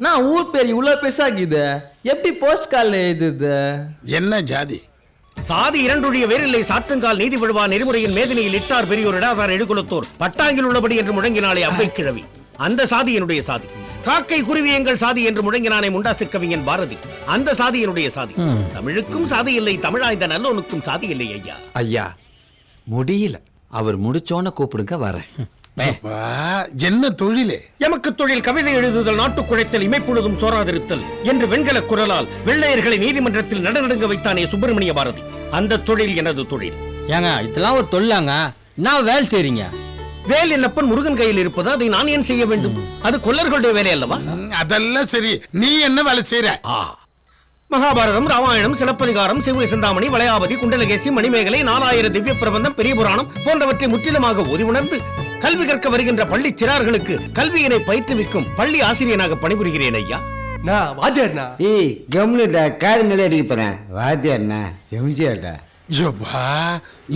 நான் ஊர் பேர் இவ்வளவு பெருசாக்குது, எப்படி போஸ்ட் கார்டில் எழுதுது? என்ன ஜாதி? சாதி இரண்டுடைய வேரில்லை சாற்றுங்கால் நீதி விழுவா நெறிமுறையின் மேதினியில் இட்டார் பெரியோர் இடாதார் எடுகுலத்தோர் பட்டாங்கில் உள்ளபடி என்று முழங்கினாலே அவ்வை கிழவி. அந்த சாதி என்னுடைய சாதி. காக்கை குருவி எங்கள் சாதி என்று முழங்கினானே முண்டாசு கவிஞன் பாரதி. அந்த சாதி என்னுடைய சாதி. தமிழுக்கும் சாதி இல்லை, தமிழாய்ந்த நல்லோனுக்கும் சாதி இல்லை. ஐயா ஐயா முடியல, அவர் முடிச்சோன்னு கூப்பிடுங்க வரேன். என்ன தொழிலே? எமக்கு தொழில் கவிதை எழுதுதல், நாட்டுக் குழைத்தல், இமைப்பொழுதும் சோராதிருத்தல் என்று வெண்கல குரலால் வெள்ளையர்களை நீதிமன்றத்தில் நடுநடுங்க வைத்தானே சுப்பிரமணிய பாரதி. அந்த தொழில் எனது தொழில். ஏங்க இதெல்லாம் ஒரு தொழிலாங்க? நான் வேலை செய்றீங்க. வேல் என்னப்பன் முருகன் கையில் இருப்பது, அதை நான் ஏன் செய்ய வேண்டும்? அது கொல்லர்களுடைய வேலை அல்லவா? அதெல்லாம் சரி, நீ என்ன வேலை செய்யற? மகாபாரதம், ராமாயணம், சிலப்பதிகாரம், சிவ சிந்தாமணி, வளையாபதி, குண்டலகேசி, மணிமேகலை, 4000 திவ்ய பிரபந்தம், பெரிய புராணம் போன்றவற்றை முற்றிலுமாக ஓதி உணர்ந்து கல்வி கற்க வருகின்ற பள்ளி சிறார்களுக்கு கல்வியினை பயிற்றுவிக்கும் பள்ளி ஆசிரியனாக பணிபுரிகிறேன். ஐயா ஏய் கம்னுடா, காது நிலை அடிக்க போறேன். வாத்தியார்ண்ணா எம்ஜிஆர்டா. ஜோபா,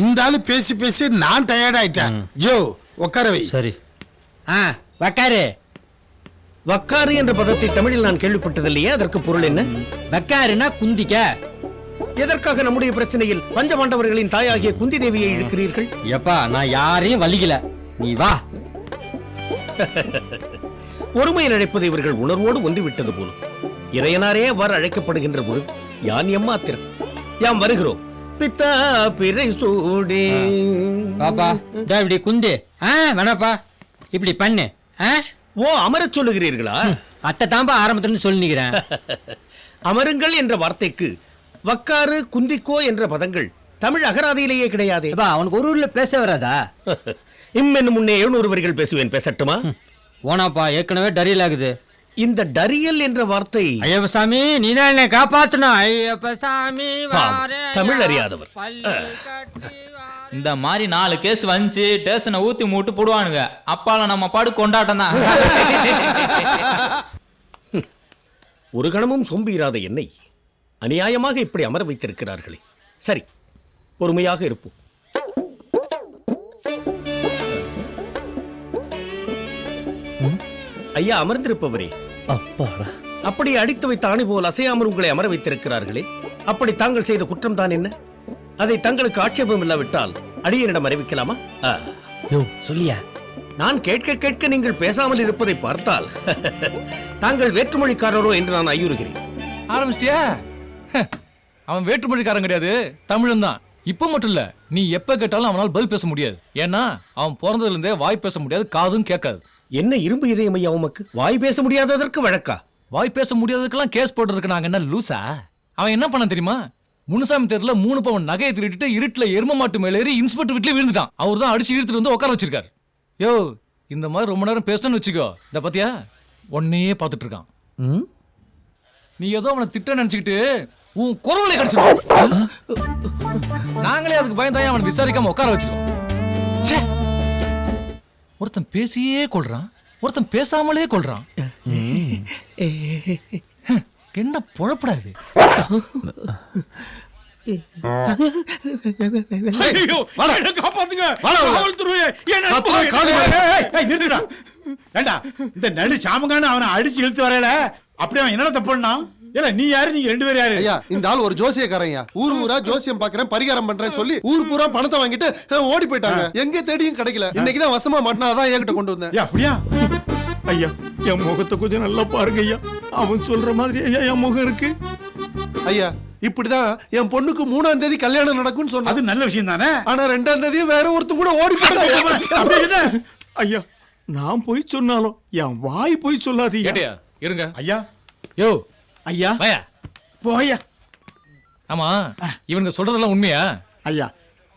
இந்த ஆளு பேசி பேசி நான் டயர்ட் ஆயிட்டேன். ஜோ உட்கார வை. சரி. வக்காரு. வக்காரு என்ற பதத்தை தமிழில் நான் கேள்விப்பட்டதில்லையே, அதற்கு பொருள் என்ன? வக்காருன்னா குந்திக்க. எதற்காக நம்முடைய பிரச்சனையில் பஞ்சபாண்டவர்களின் தாயாகிய குந்தி தேவியை இழுக்கிறீர்கள்? எப்பா நான் யாரையும் வலிக்கல, நீ வா. ஒருமையில் அழைப்பது இவர்கள் உணர்வோடு ஒன்றிவிட்டது போலும். இறையனாரே அவ்வாறு அழைக்கப்படுகின்ற பொழுது யான் எம்மாத்திரம். யாம் வருகிறோம். பித்தா பிறை சூடே. பாப்பா இப்படி குந்து. வேணாப்பா, இப்படி பண்ணு. ஓ, அமரச் சொல்லுகிறீர்களா? அத்தை தாம்பா ஆரம்பத்துல சொல்லிக்கிறேன். அமருங்கள் என்ற வார்த்தைக்கு வக்காரு, குந்திக்கோ என்ற பதங்கள் தமிழ் அகராதியிலேயே கிடையாதே. அவனுக்கு ஒரு ஊர்ல பேச வராதா? இம்மென்னு முன்னே 700 வரிகள் பேசுவேன், பேசட்டுமா? ஓனாப்பா, ஏற்கனவே டரியல் ஆகுது. இந்த டரியல் என்ற வார்த்தை, ஐயப்ப சாமி நீதான் என்னை காப்பாத்தணும். ஐயப்ப சாமி தமிழ் அறியாதவர். இந்த மாதிரி 4 கேஸ் வந்துச்சு, டேஷனை ஊத்தி மூட்டு போடுவானுங்க. அப்பால நம்ம பாடு கொண்டாட்டம் தான். ஒரு கணமும் சோம்பிராத என்னை அநியாயமாக இப்படி அமர வைத்திருக்கிறார்களே. சரி, பொறுமையாக இருப்போம். ஐயா அமர்ந்திருப்பவரே, அப்படி அடித்து வைத்த ஆணி போல் அசையாமல் உங்களை அமர வைத்திருக்கிறார்களே, அப்படி தாங்கள் செய்த குற்றம் தான் என்ன? அதை தங்களுக்கு ஆட்சேபம் இல்லாவிட்டால் அடியனிடம் அறிவிக்கலாமா? சொல்லியா? நான் கேட்க கேட்க நீங்கள் பேசாமல் இருப்பதை பார்த்தால் தாங்கள் வேற்றுமொழிக்காரரோ என்று நான் ஐயுறுகிறேன். ஆரம்பிச்சிட்டியா? அவன் வேற்றுமொழிக்காரன் கிடையாது, தமிழன் தான். இப்ப மட்டும் இல்ல, நீ எப்ப கேட்டாலும் அவனால் பதில் பேச முடியாது. ஏன்னா அவன் பிறந்ததுல இருந்தே வாய் பேச முடியாது, காதும் கேட்காது. என்ன இரும்பு இதயம் ஐயா உமக்கு? வாய் பேச முடியாததற்கு வழக்கா? வாய் பேச முடியாததுக்கெல்லாம் கேஸ் போடுறதுக்கு நாங்க என்ன லூசா? அவன் என்ன பண்ண தெரியுமா? முனுசாமி தெருல 3 பவுன் நகையை திருடிட்டு இருட்டுல எரும மாட்டு மேல ஏறி இன்ஸ்பெக்டர் வீட்டுல விழுந்துட்டான். அவர் தான் அடிச்சு இழுத்துட்டு வந்து உட்கார வச்சிருக்காரு. யோ, இந்த மாதிரி ரொம்ப நேரம் பேசணும்னு வச்சுக்கோ, இந்த பத்தியா ஒன்னையே பார்த்துட்டு இருக்கான். நீ ஏதோ அவனை திட்ட நினைச்சுக்கிட்டு உன் குரலை கடிச்சிருக்கோம். நாங்களே அதுக்கு பயந்தாயே அவனை விசாரிக்காம உட்கார வச்சிருக்கோம். ஒருத்தன் பேசியே கொள்றான், ஒருத்தன் பேசாமலே கொள்றான். என்ன பொழப்படாது? இந்த நடு சாமங்கான அவனை அடிச்சு இழுத்து வரையில அப்படி அவன் என்ன தப்புனா? நீ யாரு? நீங்க 2 பேரும் யாரு? ஐயா, இந்த ஆள் ஒரு ஜோசியக்காரங்க. ஊரா ஜோசியம் பாக்குறேன், பரிகாரம் பண்றேன்னு சொல்லி ஊர் பூரா பணத்தை வாங்கிட்டு ஓடி போயிட்டாங்க. எங்க தேடியும் கிடைக்கல. இன்னைக்குதான் வசமா மாட்டினாதான் என்கிட்ட கொண்டு வந்தேன். அப்படியா? ஐயா, என் முகத்தை கொஞ்சம் நல்லா பாருங்க ஐயா. அவன் சொல்ற மாதிரி ஐயா என் முகம் இருக்கு. ஐயா, இப்படிதான் என் பொண்ணுக்கு 3ஆம் தேதி கல்யாணம் நடக்கும்னு சொன்னா. அது நல்ல விஷயம் தானே. ஆனா 2ஆம் தேதி வேற ஒருத்தன் கூட ஓடி போயிட்டாங்க. ஐயா, நான் போய் சொன்னாலும் என் வாய் போய் சொல்லாது. இருங்க ஐயா. யோ ஐயா, போயா. ஆமா, இவனுங்க சொல்றதெல்லாம் உண்மையா? ஐயா,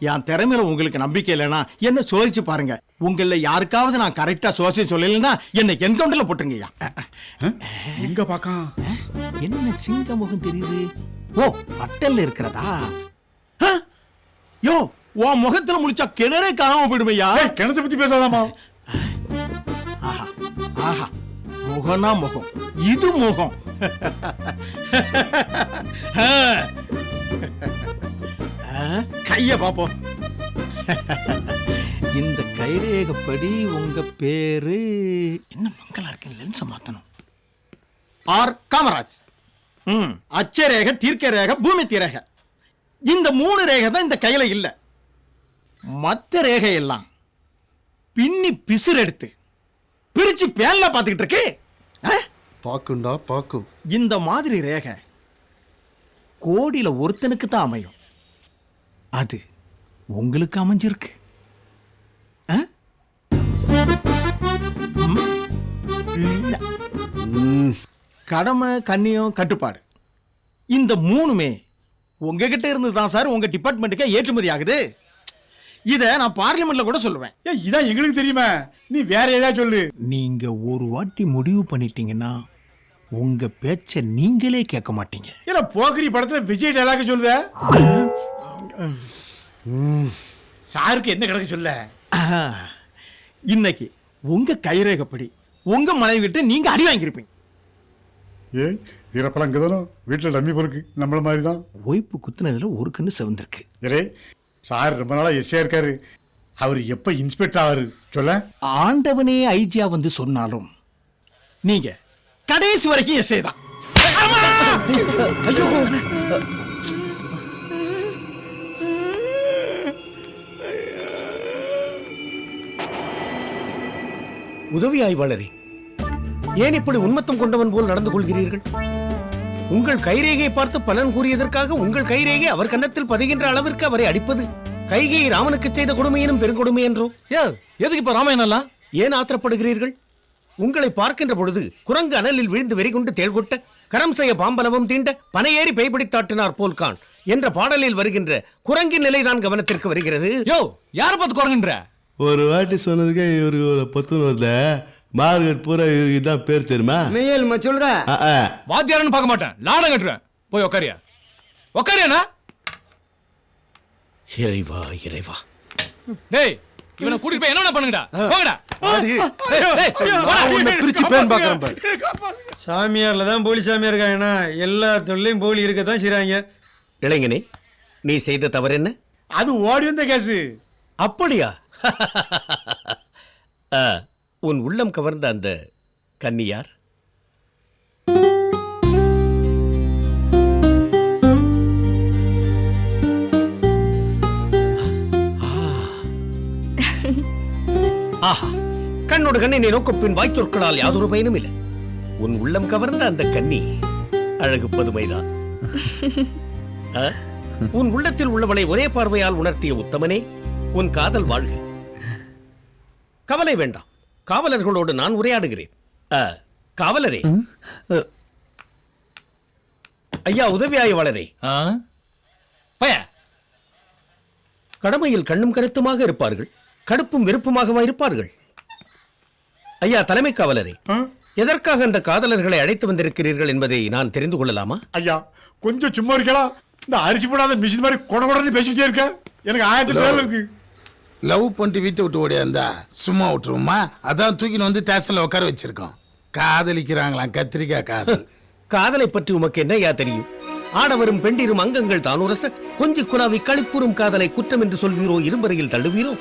என் திறமையில உங்களுக்கு நம்பிக்கை இல்லைன்னா என்ன சோதிச்சு பாருங்க. உங்கள யாருக்காவது நான் கரெக்டா சோதிச்சு சொல்லலைன்னா என்னை என்கவுண்டர்ல போட்டுருங்க ஐயா. எங்க பாக்கா? என்ன சிங்க முகம் தெரியுது? ஓ, பட்டல்ல இருக்கிறதா? யோ, உன் முகத்துல முடிச்சா கிணறே காணாம போயிடுமையா. கிணத்தை பத்தி பேசாதாமா? ஆஹா ஆஹா, முகனா முகம், இது முகம். கைய பாப்போம். இந்த கைரேகப்படி உங்க பேரு என்ன? மங்களா இருக்கு. லென்ஸ் மாத்தணும். ஆர் காமராஜ். அச்ச ரேகை, தீர்க்க ரேகை, பூமி ரேகை, இந்த 3 ரேகை தான் இந்த கையில இல்ல. மற்ற ரேகை எல்லாம் பின்னி பிசுறு எடுத்து பிரிச்சு பேன்ல பாத்துக்கிட்டு இருக்கு. பாக்குண்டா பாக்கும். இந்த மாதிரி ரேகை கோடியில ஒருத்தனுக்கு தான் அமையும். அது உங்களுக்கு அமைஞ்சிருக்கு. கடமை, கண்ணியம், கட்டுப்பாடு, இந்த 3மே உங்ககிட்ட இருந்து தான் சார் உங்க டிபார்ட்மெண்ட்டுக்கே ஏற்றுமதி ஆகுது. இத நான் பார்லிமெண்ட்ல கூட சொல்லுவேன். இதான் எங்களுக்கு தெரியுமா, நீ வேற ஏதாவது சொல்லு. நீங்க ஒரு வாட்டி முடிவு பண்ணிட்டீங்கன்னா உங்க பேச்ச நீங்களே கேட்க மாட்டீங்க. இல்ல போக்கிரி படத்துல விஜய் டைலாக் சொல்லுத. சாருக்கு என்ன கிடக்கு சொல்ல. இன்னைக்கு உங்க கைரேகைப்படி உங்க மனைவி கிட்ட நீங்க அடி வாங்கியிருப்பீங்க. ஏய் வீரப்பலாம் அங்கதானோ வீட்டுல டம்மி பொறுக்கு நம்மள மாதிரி தான். ஒய்ப்பு குத்துனதுல ஒரு கண்ணு செவந்திருக்கு. ஏரே சார் ரொம்ப நாளா எஸ்ஏ இருக்காரு, அவர் எப்ப இன்ஸ்பெக்டர் ஆவாரு சொல்ல. ஆண்டவனே ஐஜியா வந்து சொன்னாலும் நீங்க கடைசி வரைக்கும் எஸ்ஏ தான். ஐயோ, உதவி ஆய்வாளரே, ஏன் இப்படி உன்மத்தம் கொண்டவன் போல் நடந்து கொள்கிறீர்கள்? உங்கள் கைரேகையை பார்த்து பலன் கூறியதற்காக உங்கள் கைரேகை அவர் கன்னத்தில் பதிகின்ற அளவிற்கு அவரை அடிப்பது கைகையை ராமனுக்கு செய்த கொடுமையினும் பெருங்கொடுமை என்றோ? எதுக்கு இப்ப ராமாயணம் எல்லாம்? ஏன் ஆத்திரப்படுகிறீர்கள்? உங்களை பார்க்கின்ற பொழுது குரங்கு அனலில் விழுந்து வெறிகொண்டு தேள்கொட்ட, கரம் செய்ய பாம்பலவம் தீண்ட, பனையேறி பைபிடித்தாட்டினார் போல்கான் என்ற பாடலில் வருகின்ற குரங்கின் நிலைதான் கவனத்திற்கு வருகிறது. யார பார்த்து குரங்குன்ற? ஒரு வாட்டி சொன்னதுக்கே இவருக்கு ஒரு 10 வருத மார்க்கெட் பூரா இவருக்கு தான் பேர் தெரியுமா? மெய்யல்மா சொல்ற. வாத்தியாரன்னு பார்க்க மாட்டேன், லாடம் கட்டுறேன். போய் உக்காரியா, உக்காரியாண்ணா. இறைவா இறைவா, டேய் இவனை கூட்டிட்டு போய் என்ன பண்ணுங்கடா, போங்கடா. பிரிச்சு பேன் பாக்குறேன் பாரு. சாமியார்ல தான் போலி சாமியார் இருக்காங்கன்னா எல்லா தொழிலையும் போலி இருக்கத்தான் செய்றாங்க. இளைஞனே, நீ செய்த தவறு என்ன? அது ஓடி வந்த கேசு. அப்படியா? உன் உள்ளம் கவர்ந்த அந்த கன்னியார்? ஆஹா, கண்ணோடு கண்ணினை நோக்கப்பின் வாய்ச்சொற்களால் யாதொரு பயனும் இல்லை. உன் உள்ளம் கவர்ந்த அந்த கன்னி அழகு பதுமைதான். உன் உள்ளத்தில் உள்ளவளை ஒரே பார்வையால் உணர்த்திய உத்தமனே, உன் காதல் வாழ்க. கவலை வேண்டாம், காவலர்களோடு நான் உரையாடுகிறேன். காவலரே, ஐயா உதவி ஆய்வாளரே, கடமையில் கண்ணும் கருத்துமாக இருப்பார்கள், கடுப்பும் வெறுப்புமாகவா இருப்பார்கள்? ஐயா தலைமை காவலரே, எதற்காக அந்த காதலர்களை அழைத்து வந்திருக்கிறீர்கள் என்பதை நான் தெரிந்து கொள்ளலாமா? ஐயா கொஞ்சம் சும்மா இருக்கலாம். இந்த அரிசி போடாத மிஷின் மாதிரி கொடன்னு பேசிக்கிட்டே இருக்க. எனக்கு 1000 பேர் இருக்கு. லவ் பண்ணிட்டு வீட்டை விட்டு ஓடியாந்தா சும்மா விட்டுருவோமா? அதான் தூக்கின்னு வந்து ஸ்டேஷன்ல உட்கார வச்சிருக்கோம். காதலிக்கிறாங்களாம், கத்திரிக்காய் காதல். காதலை பற்றி உமக்கு என்னையா தெரியும்? ஆடவரும் பெண்டிரும் அங்கங்கள் தானுரச கொஞ்சி குலாவி களிப்புறும் காதலை குற்றம் என்று சொல்வீரோ, இரும்பறையில் தள்ளுவீரோ?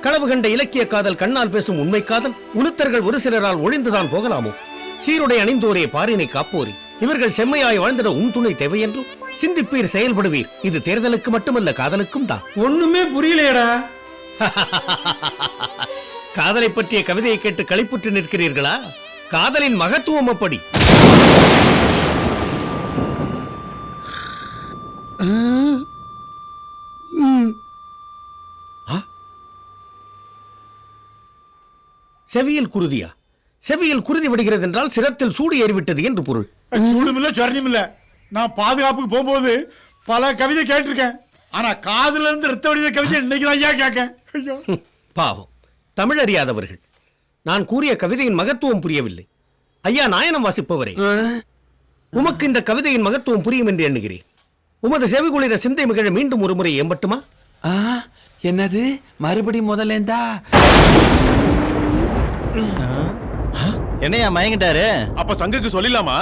களவு கண்ட இலக்கிய காதல், கண்ணால் பேசும் உண்மை காதல், உளுத்தர்கள் ஒரு சிலரால் ஒழிந்துதான் போகலாமோ? சீருடை அணிந்தோரே, பாரினை காப்போரே, இவர்கள் செம்மையாய் வாழ்ந்திட உன் துணை தேவை என்று சிந்திப்பீர், செயல்படுவீர். இது தேர்தலுக்கு மட்டுமல்ல, காதலுக்கும் தான். ஒண்ணுமே புரியலையடா. காதலை பற்றிய கவிதையை கேட்டு களிப்புற்று நிற்கிறீர்களா? காதலின் மகத்துவம் அப்படி. செவியில் குருதியா? செவியில் குருதி விடுகிறது என்றால் சிரத்தில் சூடு ஏறிவிட்டது என்று பொருள். சூடும் இல்ல சொரணியும் இல்ல. நான் பாதுகாப்புக்கு போகும்போது பல கவிதை கேட்டிருக்கேன். ஆனா காதுல இருந்து ரத்த வடித கவிதை இன்னைக்கு ஐயா கேட்க. பாவம், தமிழ் அறியாதவர்கள். நான் கூறிய கவிதையின் மகத்துவம் புரியவில்லை. ஐயா நாயனம் வாசிப்பவரே, உமக்கு இந்த கவிதையின் மகத்துவம் புரியும் என்று எண்ணுகிறேன். உமது செவிகுளிர சிந்தை மிகழ மீண்டும் ஒரு முறை ஏம்பட்டுமா? என்னது மறுபடி முதலேந்தா? என்னையா மயங்கிட்டாரு? அப்ப சங்குக்கு சொல்லிடலாமா?